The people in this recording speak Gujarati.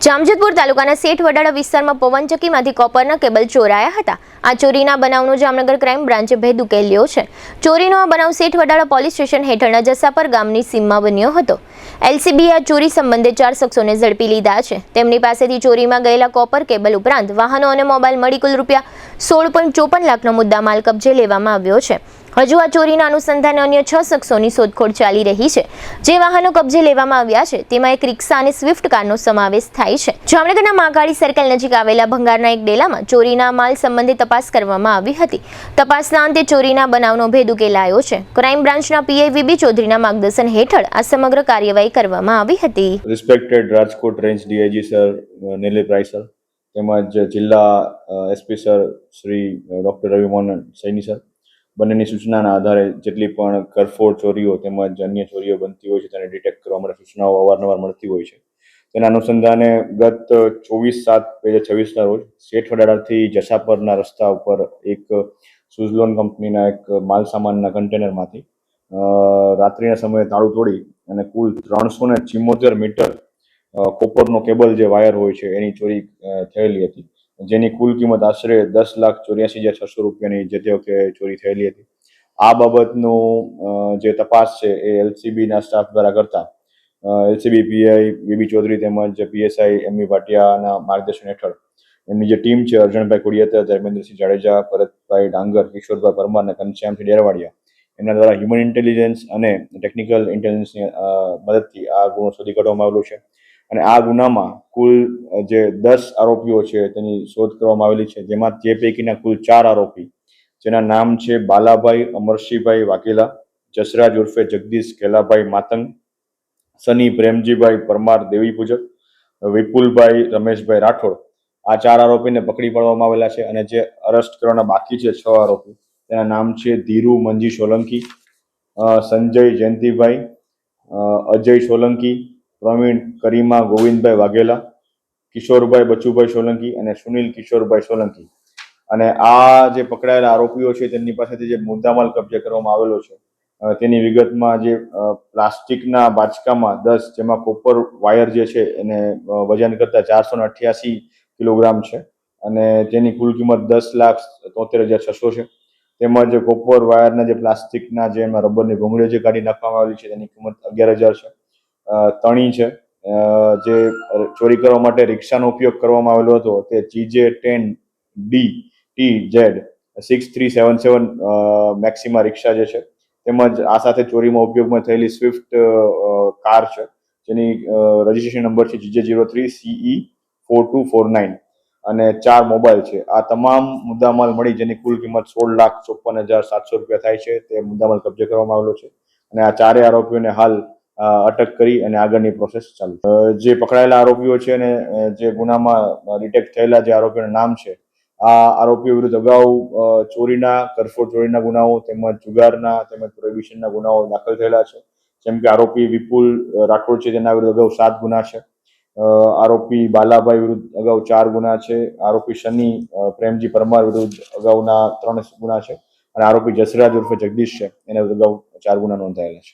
જામજોધપુર તાલુકાના શેઠ વડાળા વિસ્તારમાં પવનચક્કીમાંથી કોપરના કેબલ ચોરાયા હતા। આ ચોરીના બનાવનો જામનગર ક્રાઇમ બ્રાન્ચે ભેદ ઉકેલ્યો છે। ચોરીનો આ બનાવ શેઠ વડાળા પોલીસ સ્ટેશન હેઠળના જસાપર ગામની સીમમાં બન્યો હતો। એલસીબીએ આ ચોરી સંબંધે 4 શખ્સોને ઝડપી લીધા છે। તેમની પાસેથી ચોરીમાં ગયેલા કોપર કેબલ ઉપરાંત વાહનો અને મોબાઈલ મળી કુલ ₹16.54 લાખનો મુદ્દામાલ કબજે લેવામાં આવ્યો છે। હજુ આ ચોરીના અનુસંધાને અન્ય 6 શખ્સોની શોધખોળ ચાલી રહી છે। જે વાહનો કબજે લેવામાં આવ્યા છે તેમાં એક રિક્ષા અને સ્વિફ્ટ કારનો સમાવેશ થાય છે। જામનગરના મહાકાળી સર્કલ નજીક આવેલા ભંગારના એક ડેલામાં ચોરીના માલ સંબંધે તપાસ કરવામાં આવી હતી। તપાસના અંતે ચોરીના બનાવનો ભેદ ઉકેલાયો છે। ક્રાઇમ બ્રાન્ચના પીઆઈ વીબી ચૌધરીના માર્ગદર્શન હેઠળ આ સમગ્ર કાર્યવાહી કરવામાં આવી હતી। Respected Rajkot range DIG sir Nileshbhai sir તેમજ જિલ્લા SP sir Shri doctor Ravimohan Saini sir બંનેની સૂચનાના આધારે જેટલી પણ કરફોડ ચોરીઓ તેમજ અન્ય ચોરીઓ બનતી હોય છે તેને ડિટેક્ટ કરવા માટે સૂચનાઓ અવારનવાર મળતી હોય છે। તેના અનુસંધાને ગત 24/7/2026ના રોજ શેઠ વડાળાથી જસાપરના રસ્તા ઉપર એક સુઝલોન કંપનીના એક માલ સામાનના કન્ટેનરમાંથી રાત્રિના સમયે તાળું તોડી અને કુલ 374 મીટર કોપરનો કેબલ જે વાયર હોય છે એની ચોરી થયેલી હતી, જેની કુલ કિંમત આશરે ₹10,84,600ની જે તે વખતે ચોરી થયેલી હતી। આ બાબતનું જે તપાસ છે એ એલસીબીના સ્ટાફ દ્વારા કરતા એલસીબી પીઆઈ વીબી ચૌધરી તેમજ પીએસઆઈ એમવી ભાટિયાના માર્ગદર્શન હેઠળ એમની જે ટીમ છે અર્જણભાઈ ખોડિયાતા, ધર્મેન્દ્રસિંહ જાડેજા, ભરતભાઈ ડાંગર, કિશોરભાઈ પરમાર અને ઘનશ્યામસિંહ ડેરવાડિયા એમના દ્વારા હ્યુમન ઇન્ટેલિજન્સ અને ટેકનિકલ ઇન્ટેલિજન્સની મદદથી આ ગુનો શોધી કાઢવામાં આવેલો છે। અને આ ગુનામાં કુલ જે 10 આરોપીઓ છે તેની શોધ કરવામાં આવેલી છે, જેમાં તે પૈકીના કુલ 4 આરોપી જેના નામ છે બાલાભાઈ અમરશીભાઈ વાઘેલા, જસરાજ ઉર્ફે જગદીશ કેલાભાઈ માતંગ, સની પ્રેમજીભાઈ પરમાર દેવી પૂજક, વિપુલભાઈ રમેશભાઈ રાઠોડ, આ 4 આરોપીને પકડી પાડવામાં આવેલા છે। અને જે અરેસ્ટ કરવાના બાકી છે 6 આરોપી તેના નામ છે ધીરુ મંજી સોલંકી, સંજય જયંતિભાઈ, અજય સોલંકી, પ્રવીણ કરીમા ગોવિંદભાઈ વાઘેલા, કિશોરભાઈ બચુભાઈ સોલંકી અને સુનિલ કિશોરભાઈ સોલંકી। અને આ જે પકડાયેલા આરોપીઓ છે તેમની પાસેથી જે મુદ્દામાલ કબજે કરવામાં આવેલો છે તેની વિગતમાં જે પ્લાસ્ટિકના બાચકામાં 10 જેમાં કોપર વાયર જે છે એને વજન કરતા 488 કિલોગ્રામ છે અને તેની કુલ કિંમત ₹10,73,600 છે। તેમજ કોપર વાયરના જે પ્લાસ્ટિકના જે એમાં રબરની ભૂંગળીઓ જે કાઢી નાખવામાં આવેલી છે તેની કિંમત 11,000 છે। તણી છે જે ચોરી કરવા માટે રિક્ષાનો ઉપયોગ કરવામાં આવેલો હતો તે GJ10DTZ 6377 મેક્સિમા રિક્ષા જે છે, તેમજ આ સાથે ચોરીમાં ઉપયોગમાં થયેલી સ્વિફ્ટ કાર છે જેની રજિસ્ટ્રેશન નંબર છે GJ03CE4249 અને 4 મોબાઈલ છે। આ તમામ મુદ્દામાલ મળી જેની કુલ કિંમત ₹16,54,700 થાય છે તે મુદ્દામાલ કબજે કરવામાં આવેલો છે અને આ 4 આરોપીઓને હાલ અટક કરી અને આગળની પ્રોસેસ ચાલુ છે। જે પકડાયેલા આરોપીઓ છે અને જે ગુનામાં ડિટેક્ટ થયેલા જે આરોપીઓના નામ છે, આ આરોપીઓ વિરુદ્ધ અગાઉ ચોરીના, કરફોડ ચોરીના ગુનાઓ તેમજ જુગારના તેમજ પ્રોહિબિશનના ગુનાઓ દાખલ થયેલા છે। જેમ કે આરોપી વિપુલ રાઠોડ છે તેના વિરુદ્ધ અગાઉ 7 ગુના છે, આરોપી બાલાભાઈ વિરુદ્ધ અગાઉ 4 ગુના છે, આરોપી સની પ્રેમજી પરમાર વિરુદ્ધ અગાઉના 3 ગુના છે અને આરોપી જસરાજ ઉર્ફે જગદીશ છે એના વિરુદ્ધ અગાઉ 4 ગુના નોંધાયેલા છે।